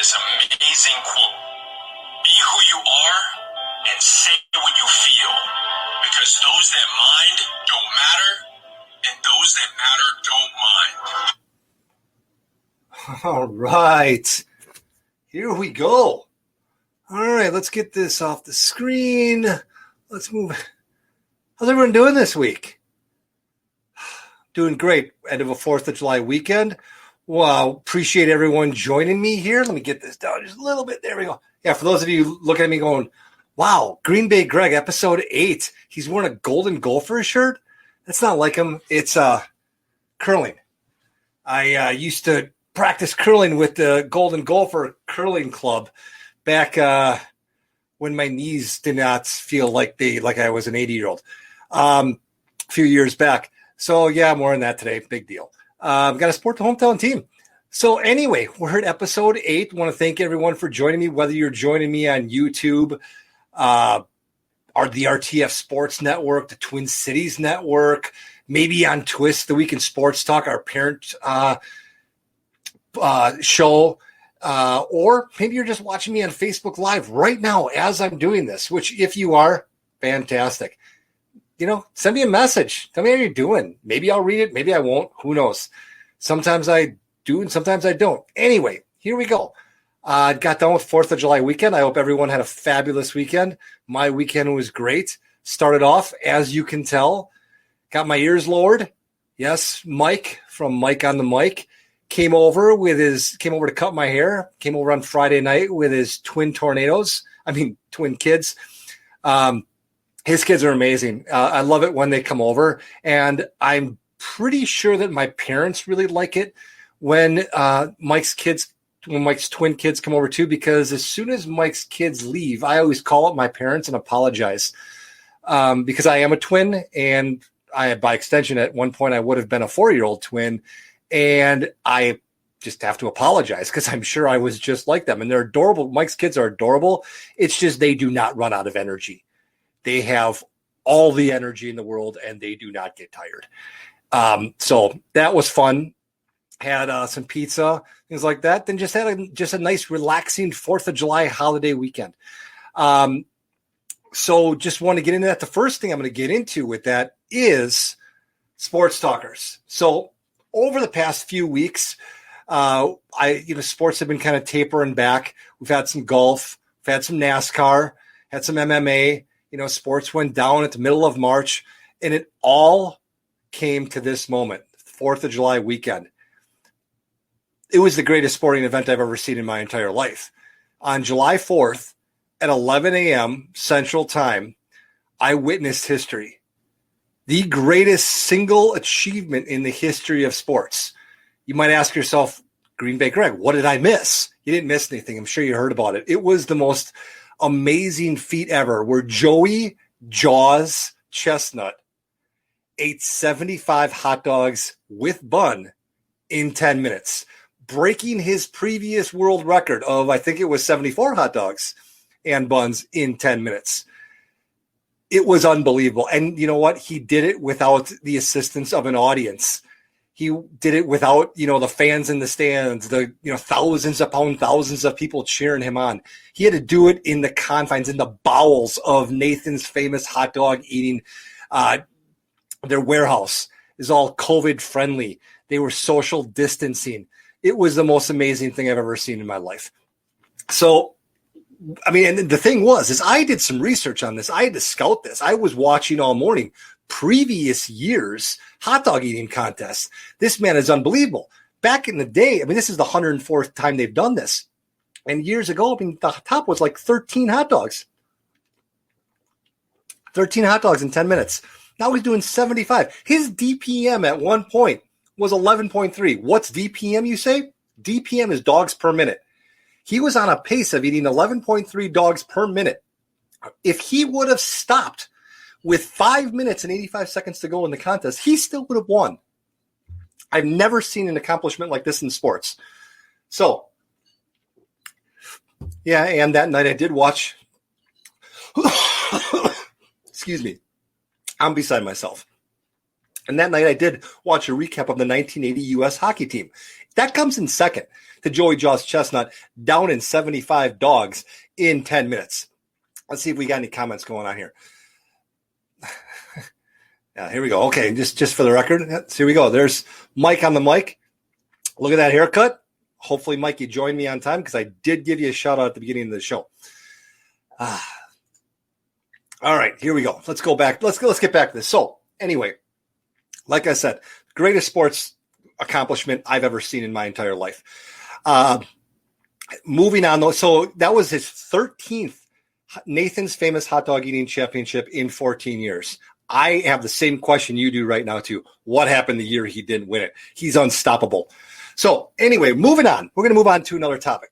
this amazing quote. Be who you are and say what you feel, because those that mind don't matter, and those that matter don't mind. All right. Here we go. All right, let's get this off the screen. Let's move. How's everyone doing this week? Doing great. End of a 4th of July weekend. Wow, appreciate everyone joining me here. Let me get this down just a little bit. There we go. Yeah, for those of you looking at me going, wow, Green Bay Greg, episode 8. He's wearing a Golden Gopher shirt. That's not like him. It's curling. I used to practice curling with the Golden Gopher Curling Club back when my knees did not feel like I was an 80-year-old a few years back. So, yeah, I'm wearing that today. Big deal. Got to support the hometown team. So anyway, we're at episode 8. Want to thank everyone for joining me, whether you're joining me on YouTube, or the RTF Sports Network, the Twin Cities Network, maybe on Twist, the Week in Sports Talk, our parent show, or maybe you're just watching me on Facebook Live right now as I'm doing this, which if you are, fantastic. Send me a message. Tell me how you're doing. Maybe I'll read it. Maybe I won't. Who knows? Sometimes I do and sometimes I don't. Anyway, here we go. Got done with 4th of July weekend. I hope everyone had a fabulous weekend. My weekend was great. Started off, as you can tell, got my ears lowered. Yes, Mike from Mike on the Mic came over to cut my hair. Came over on Friday night with his twin kids. His kids are amazing. I love it when they come over, and I'm pretty sure that my parents really like it when Mike's twin kids come over too, because as soon as Mike's kids leave, I always call up my parents and apologize because I am a twin, and by extension, at one point I would have been a 4-year-old twin, and I just have to apologize because I'm sure I was just like them, and they're adorable. Mike's kids are adorable. It's just they do not run out of energy. They have all the energy in the world, and they do not get tired. So that was fun. Had some pizza, things like that. Then just had a nice, relaxing 4th of July holiday weekend. So just want to get into that. The first thing I'm going to get into with that is sports talkers. So over the past few weeks, sports have been kind of tapering back. We've had some golf, we've had some NASCAR, had some MMA. Sports went down at the middle of March, and it all came to this moment, 4th of July weekend. It was the greatest sporting event I've ever seen in my entire life. On July 4th at 11 a.m. Central Time, I witnessed history. The greatest single achievement in the history of sports. You might ask yourself, Green Bay Greg, what did I miss? You didn't miss anything. I'm sure you heard about it. It was the most amazing feat ever, where Joey Jaws Chestnut ate 75 hot dogs with bun in 10 minutes, breaking his previous world record of, I think it was 74 hot dogs and buns in 10 minutes. It was unbelievable. And you know what? He did it without the assistance of an audience. He did it without, the fans in the stands, thousands upon thousands of people cheering him on. He had to do it in the confines, in the bowels of Nathan's famous hot dog eating. Their warehouse is all COVID friendly. They were social distancing. It was the most amazing thing I've ever seen in my life. So, and the thing is I did some research on this. I had to scout this. I was watching all morning previous years' hot dog eating contests. This man is unbelievable. Back in the day, this is the 104th time they've done this. And years ago, the top was like 13 hot dogs. 13 hot dogs in 10 minutes. Now he's doing 75. His DPM at one point was 11.3. What's DPM, you say? DPM is dogs per minute. He was on a pace of eating 11.3 dogs per minute. If he would have stopped with 5 minutes and 85 seconds to go in the contest, he still would have won. I've never seen an accomplishment like this in sports. So, yeah, and that night I did watch. Excuse me. I'm beside myself. And that night I did watch a recap of the 1980 U.S. hockey team. That comes in second to Joey Jaws Chestnut, down in 75 dogs in 10 minutes. Let's see if we got any comments going on here. Yeah, here we go. Okay, just for the record, here we go. There's Mike on the mic. Look at that haircut. Hopefully, Mike, you joined me on time because I did give you a shout out at the beginning of the show. All right, here we go. Let's go back. Let's get back to this. So, anyway, like I said, greatest sports accomplishment I've ever seen in my entire life. Moving on, though, so that was his 13th Nathan's Famous Hot Dog Eating Championship in 14 years. I have the same question you do right now, too. What happened the year he didn't win it? He's unstoppable. So anyway, moving on. We're going to move on to another topic.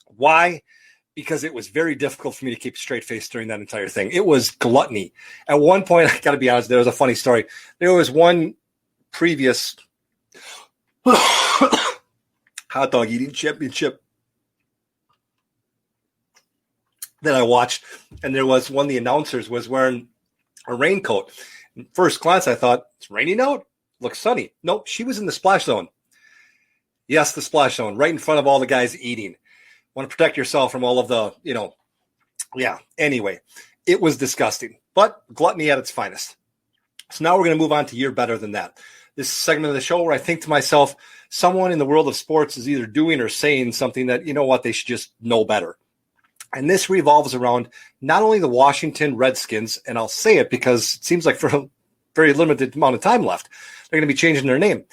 Why? Because it was very difficult for me to keep a straight face during that entire thing. It was gluttony. At one point, I got to be honest, there was a funny story. There was one previous hot dog eating championship that I watched, and there was one of the announcers was wearing a raincoat. First glance, I thought, it's raining out? Looks sunny. Nope, she was in the splash zone. Yes, the splash zone, right in front of all the guys eating. Want to protect yourself from all of the, yeah. Anyway, it was disgusting, but gluttony at its finest. So now we're going to move on to You're Better Than That. This segment of the show where I think to myself, someone in the world of sports is either doing or saying something that, they should just know better. And this revolves around not only the Washington Redskins, and I'll say it because it seems like for a very limited amount of time left, they're going to be changing their name.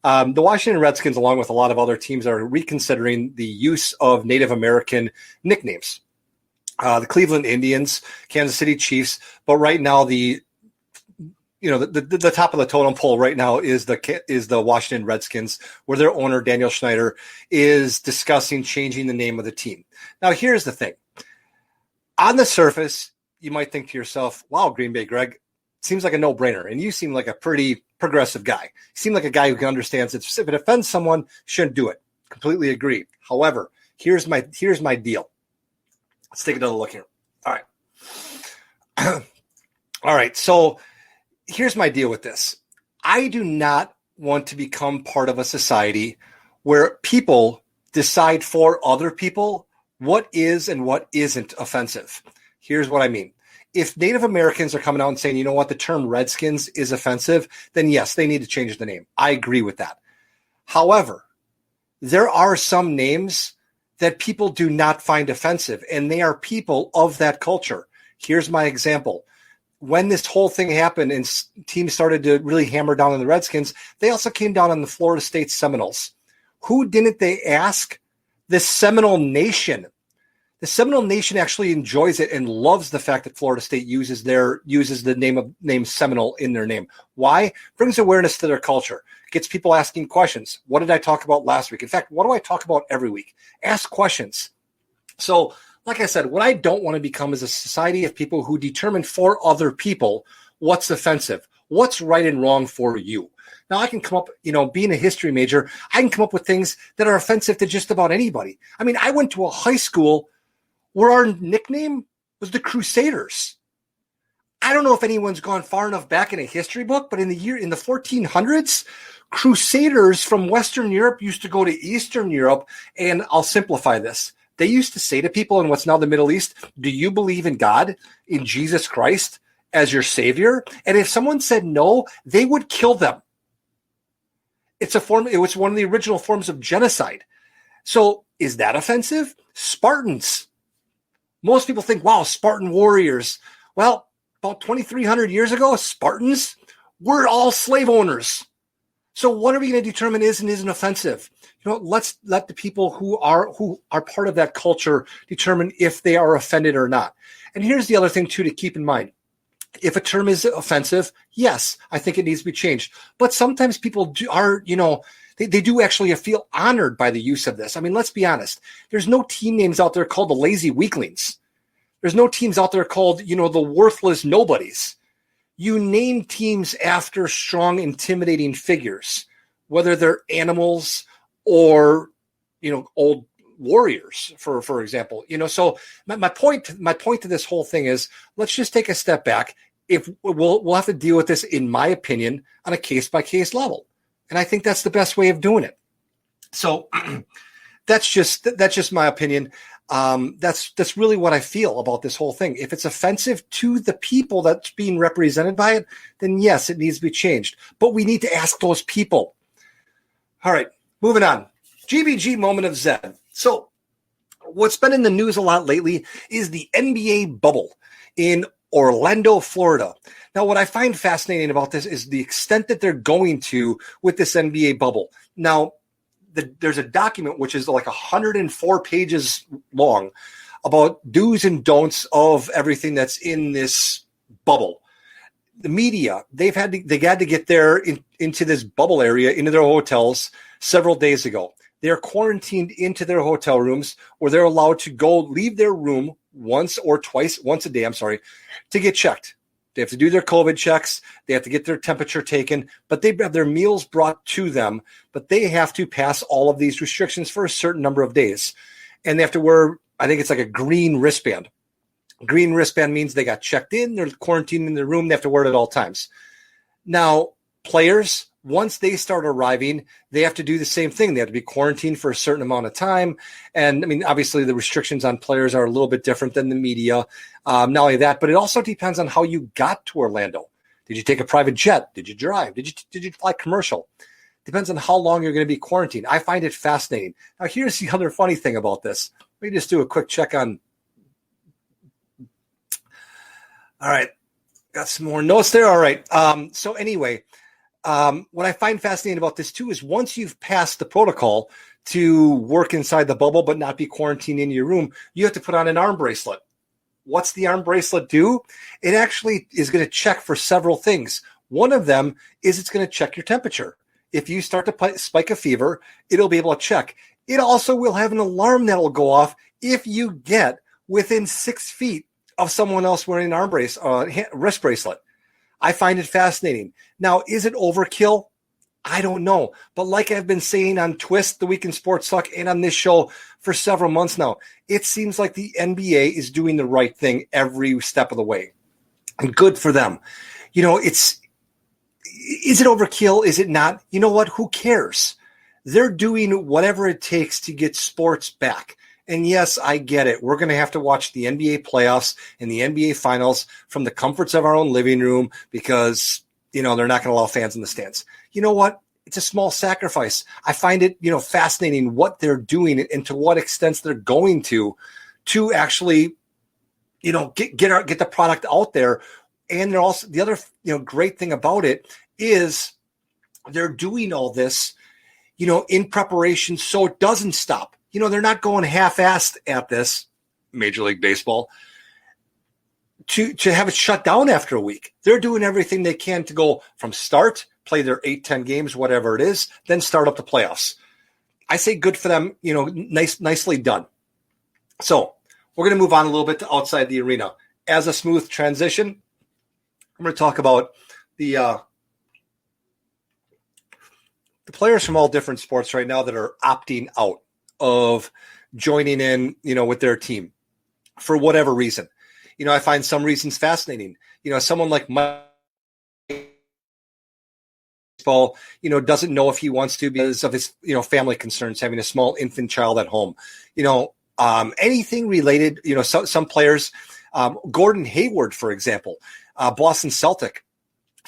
The Washington Redskins, along with a lot of other teams, are reconsidering the use of Native American nicknames. The Cleveland Indians, Kansas City Chiefs, but right now the top of the totem pole right now is the Washington Redskins, where their owner Daniel Snyder is discussing changing the name of the team. Now, here's the thing. On the surface, you might think to yourself, wow, Green Bay Greg, seems like a no-brainer. And you seem like a pretty progressive guy. You seem like a guy who can understand that if it offends someone, shouldn't do it. Completely agree. However, here's my deal. Let's take another look here. All right. All right. So here's my deal with this. I do not want to become part of a society where people decide for other people what is and what isn't offensive. Here's what I mean. If Native Americans are coming out and saying, you know what, the term Redskins is offensive, then yes, they need to change the name. I agree with that. However, there are some names that people do not find offensive, and they are people of that culture. Here's my example. When this whole thing happened and teams started to really hammer down on the Redskins, they also came down on the Florida State Seminoles. Who didn't they ask? The Seminole Nation. The Seminole Nation actually enjoys it and loves the fact that Florida State uses the name Seminole in their name. Why? Brings awareness to their culture. Gets people asking questions. What did I talk about last week? In fact, what do I talk about every week? Ask questions. So, like I said, what I don't want to become is a society of people who determine for other people what's offensive, what's right and wrong for you. Now, I can come up, being a history major, I can come up with things that are offensive to just about anybody. I mean, I went to a high school where our nickname was the Crusaders. I don't know if anyone's gone far enough back in a history book, but in the 1400s, Crusaders from Western Europe used to go to Eastern Europe, and I'll simplify this. They used to say to people in what's now the Middle East, do you believe in God, in Jesus Christ as your savior? And if someone said no, they would kill them. It was one of the original forms of genocide. So is that offensive? Spartans. Most people think, wow, Spartan warriors. Well, about 2,300 years ago, Spartans were all slave owners. So what are we going to determine is and isn't offensive? Let's let the people who are part of that culture determine if they are offended or not. And here's the other thing, too, to keep in mind. If a term is offensive, yes, I think it needs to be changed. But sometimes people they do actually feel honored by the use of this. I mean, let's be honest. There's no team names out there called the Lazy Weaklings. There's no teams out there called, the Worthless Nobodies. You name teams after strong, intimidating figures, whether they're animals or, old warriors, for example. So my point to this whole thing is, let's just take a step back. if we'll have to deal with this, in my opinion, on a case-by-case level. And I think that's the best way of doing it. So that's just my opinion. That's really what I feel about this whole thing. If it's offensive to the people that's being represented by it, then yes, it needs to be changed. But we need to ask those people. All right, moving on. GBG moment of Zen. So what's been in the news a lot lately is the NBA bubble in Orlando, Florida. Now, what I find fascinating about this is the extent that they're going to with this NBA bubble. Now, there's a document which is like 104 pages long about do's and don'ts of everything that's in this bubble. The media, they had to get there into this bubble area, into their hotels several days ago. They're quarantined into their hotel rooms, where they're allowed to leave their room once a day, to get checked. They have to do their COVID checks. They have to get their temperature taken, but they have their meals brought to them, but they have to pass all of these restrictions for a certain number of days. And they have to wear, I think it's like a green wristband. Green wristband means they got checked in, they're quarantined in their room, they have to wear it at all times. Now, players, once they start arriving, they have to do the same thing. They have to be quarantined for a certain amount of time. And I mean, obviously the restrictions on players are a little bit different than the media. Not only that, but it also depends on how you got to Orlando. Did you take a private jet? Did you drive? Did you fly commercial? Depends on how long you're going to be quarantined. I find it fascinating. Now, here's the other funny thing about this. Let me just do a quick check on. All right. Got some more notes there. All right. So anyway, what I find fascinating about this too is once you've passed the protocol to work inside the bubble but not be quarantined in your room, you have to put on an arm bracelet. What's the arm bracelet do? It actually is going to check for several things. One of them is it's going to check your temperature. If you start to spike a fever, it'll be able to check. It also will have an alarm that will go off if you get within 6 feet of someone else wearing an arm brace, wrist bracelet. I find it fascinating. Now, is it overkill? I don't know. But like I've been saying on Twist, The Week in Sports Talk, and on this show for several months now, it seems like the NBA is doing the right thing every step of the way. And good for them. You know, is it overkill? Is it not? You know what? Who cares? They're doing whatever it takes to get sports back. And yes, I get it. We're going to have to watch the NBA playoffs and the NBA finals from the comforts of our own living room because, you know, they're not going to allow fans in the stands. You know what? It's a small sacrifice. I find it, fascinating what they're doing and to what extent they're going to actually, get the product out there. And they're also, the other, great thing about it is they're doing all this, in preparation so it doesn't stop. They're not going half-assed at this, Major League Baseball, to have it shut down after a week. They're doing everything they can to go from start, play their 8-10 games, whatever it is, then start up the playoffs. I say good for them, nicely done. So we're going to move on a little bit to outside the arena. As a smooth transition, I'm going to talk about the players from all different sports right now that are opting out of joining in, with their team for whatever reason. I find some reasons fascinating. Someone like Mike Baseball, doesn't know if he wants to because of his, family concerns, having a small infant child at home. Anything related, some players, Gordon Hayward, for example, Boston Celtic,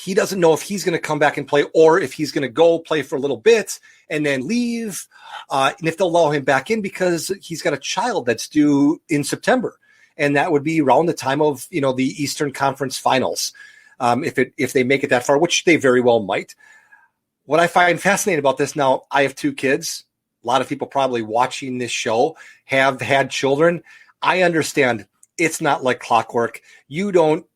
he doesn't know if he's going to come back and play or if he's going to go play for a little bit and then leave, and if they'll allow him back in because he's got a child that's due in September. And that would be around the time of, the Eastern Conference Finals, if they make it that far, which they very well might. What I find fascinating about this now, I have 2 kids. A lot of people probably watching this show have had children. I understand it's not like clockwork. You don't,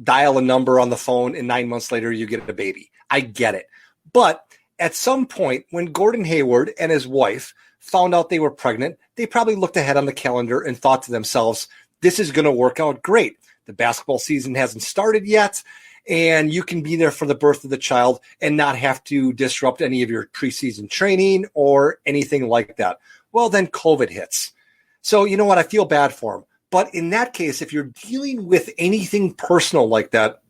dial a number on the phone and 9 months later you get a baby. I get it. But at some point when Gordon Hayward and his wife found out they were pregnant, they probably looked ahead on the calendar and thought to themselves, this is going to work out great. The basketball season hasn't started yet, and you can be there for the birth of the child and not have to disrupt any of your preseason training or anything like that. Well, then COVID hits. So you know what? I feel bad for him. But in that case, if you're dealing with anything personal like that,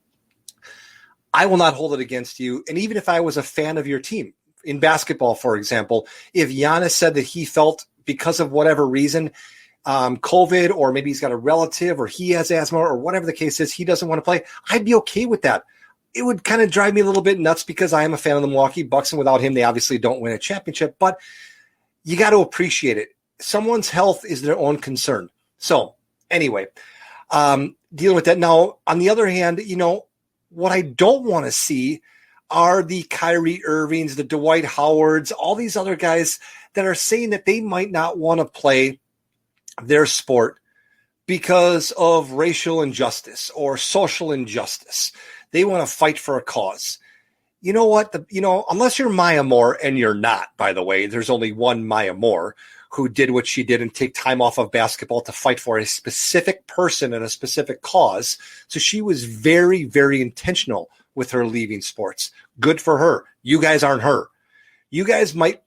I will not hold it against you. And even if I was a fan of your team in basketball, for example, if Giannis said that he felt because of whatever reason, COVID, or maybe he's got a relative or he has asthma or whatever the case is, he doesn't want to play, I'd be okay with that. It would kind of drive me a little bit nuts because I am a fan of the Milwaukee Bucks, and without him, they obviously don't win a championship. But you got to appreciate it. Someone's health is their own concern. So anyway, dealing with that. Now, on the other hand, what I don't want to see are the Kyrie Irvings, the Dwight Howards, all these other guys that are saying that they might not want to play their sport because of racial injustice or social injustice. They want to fight for a cause. You know what? Unless you're Maya Moore, and you're not, by the way, there's only one Maya Moore who did what she did and take time off of basketball to fight for a specific person and a specific cause. So she was very, very intentional with her leaving sports. Good for her. You guys aren't her. You guys might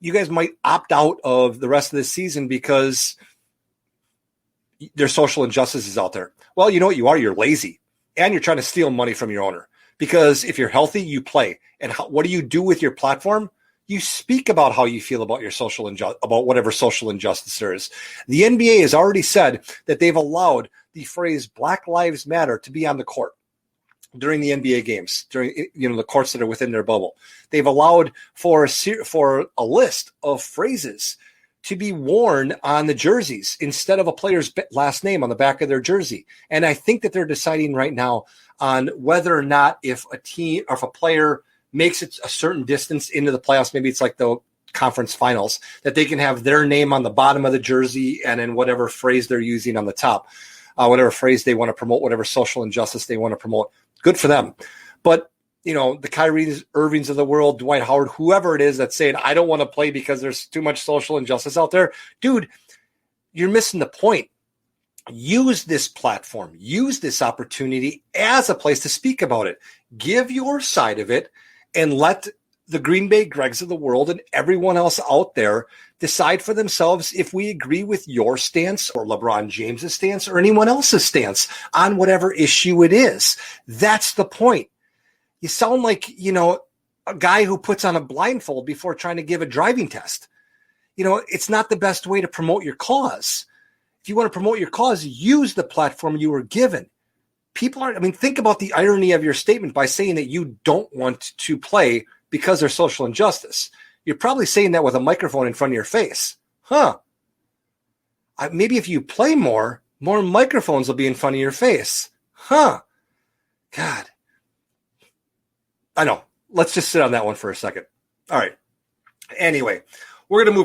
opt out of the rest of the season because there's social injustices out there. Well, you know what you are? You're lazy, and you're trying to steal money from your owner. Because if you're healthy, you play. And what do you do with your platform? You speak about how you feel about your about whatever social injustice there is. The NBA has already said that they've allowed the phrase Black Lives Matter to be on the court during the NBA games, during the courts that are within their bubble. They've allowed for a list of phrases to be worn on the jerseys instead of a player's last name on the back of their jersey. And I think that they're deciding right now on whether or not if a team or if a player makes it a certain distance into the playoffs, maybe it's like the conference finals, that they can have their name on the bottom of the jersey and then whatever phrase they're using on the top, whatever phrase they want to promote, whatever social injustice they want to promote. Good for them. But, the Kyrie Irvings of the world, Dwight Howard, whoever it is that's saying, I don't want to play because there's too much social injustice out there. Dude, you're missing the point. Use this platform, use this opportunity as a place to speak about it. Give your side of it and let the Green Bay Gregs of the world and everyone else out there decide for themselves if we agree with your stance or LeBron James's stance or anyone else's stance on whatever issue it is. That's the point. You sound like, a guy who puts on a blindfold before trying to give a driving test. It's not the best way to promote your cause. If you want to promote your cause, use the platform you were given. Think about the irony of your statement by saying that you don't want to play because there's social injustice. You're probably saying that with a microphone in front of your face. Maybe if you play more microphones will be in front of your face. God. I know. Let's just sit on that one for a second. All right. Anyway, we're going to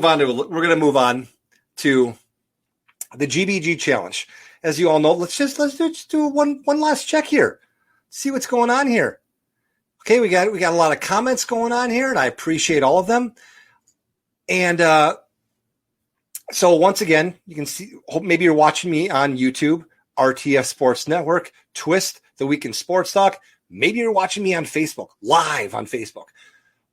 move on to the GBG challenge. As you all know, let's just do one last check here. See what's going on here. Okay, we got a lot of comments going on here, and I appreciate all of them. And so once again, you can see, maybe you're watching me on YouTube, RTF Sports Network, Twist, The Week in Sports Talk. Maybe you're watching me on Facebook, live on Facebook.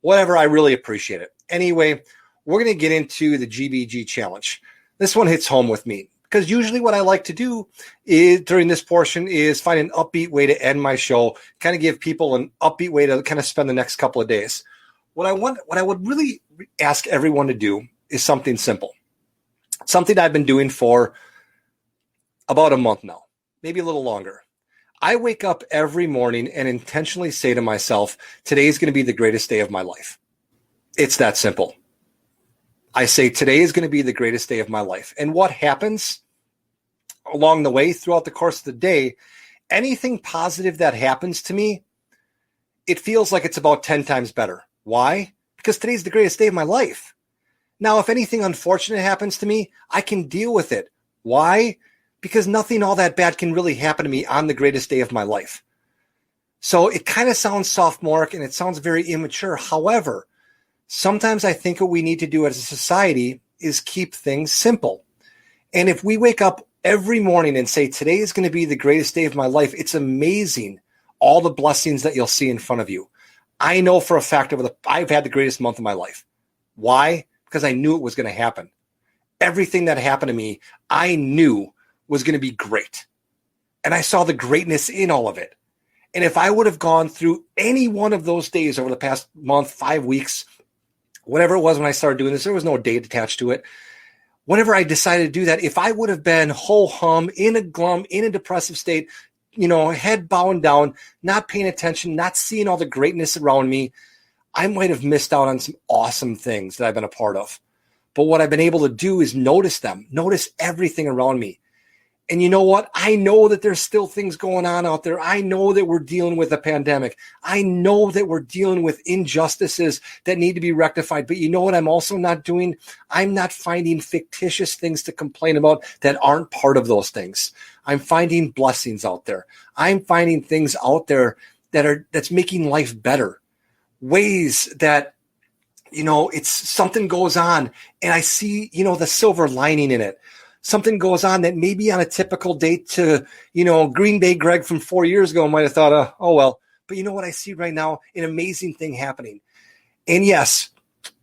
Whatever, I really appreciate it. Anyway, we're going to get into the GBG challenge. This one hits home with me because usually what I like to do is during this portion is find an upbeat way to end my show, kind of give people an upbeat way to kind of spend the next couple of days. What I would really ask everyone to do is something simple, something I've been doing for about a month now, maybe a little longer. I wake up every morning and intentionally say to myself, today is going to be the greatest day of my life. It's that simple. I say today is going to be the greatest day of my life. And what happens along the way throughout the course of the day, anything positive that happens to me, it feels like it's about 10 times better. Why? Because today's the greatest day of my life. Now, if anything unfortunate happens to me, I can deal with it. Why? Because nothing all that bad can really happen to me on the greatest day of my life. So it kind of sounds sophomoric and it sounds very immature. However, sometimes I think what we need to do as a society is keep things simple. And if we wake up every morning and say, today is going to be the greatest day of my life, it's amazing all the blessings that you'll see in front of you. I know for a fact I've had the greatest month of my life. Why? Because I knew it was going to happen. Everything that happened to me, I knew was going to be great. And I saw the greatness in all of it. And if I would have gone through any one of those days over the past month, 5 weeks, whatever it was when I started doing this, there was no date attached to it. Whenever I decided to do that, if I would have been ho-hum, in a glum, in a depressive state, head bowing down, not paying attention, not seeing all the greatness around me, I might have missed out on some awesome things that I've been a part of. But what I've been able to do is notice them, notice everything around me. And you know what? I know that there's still things going on out there. I know that we're dealing with a pandemic. I know that we're dealing with injustices that need to be rectified. But you know what I'm also not doing? I'm not finding fictitious things to complain about that aren't part of those things. I'm finding blessings out there. I'm finding things out there that's making life better. Ways that, it's something goes on and I see, the silver lining in it. Something goes on that maybe on a typical date to, Green Bay Greg from 4 years ago might have thought, oh, well. But you know what I see right now? An amazing thing happening. And yes,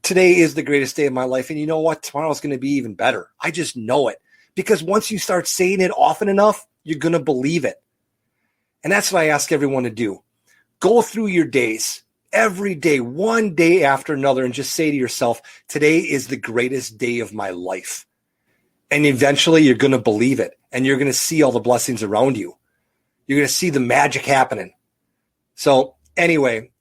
today is the greatest day of my life. And you know what? Tomorrow is going to be even better. I just know it. Because once you start saying it often enough, you're going to believe it. And that's what I ask everyone to do. Go through your days, every day, one day after another, and just say to yourself, today is the greatest day of my life. And eventually you're going to believe it, and you're going to see all the blessings around you. You're going to see the magic happening. So anyway,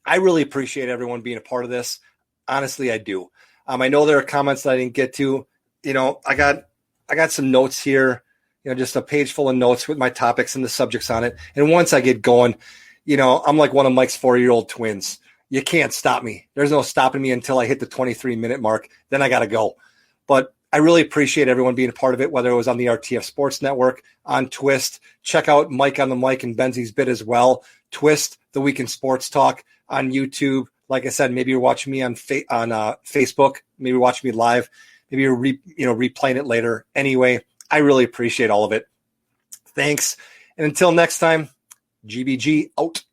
I really appreciate everyone being a part of this. Honestly, I do. I know there are comments that I didn't get to. I got some notes here, just a page full of notes with my topics and the subjects on it. And once I get going, I'm like one of Mike's 4-year-old twins. You can't stop me. There's no stopping me until I hit the 23-minute mark. Then I got to go. But I really appreciate everyone being a part of it, whether it was on the RTF Sports Network, on Twist. Check out Mike on the Mic and Benzie's Bit as well. Twist, The Week in Sports Talk on YouTube. Like I said, maybe you're watching me on Facebook. Maybe you're watching me live. Maybe you're replaying it later. Anyway, I really appreciate all of it. Thanks. And until next time, GBG out.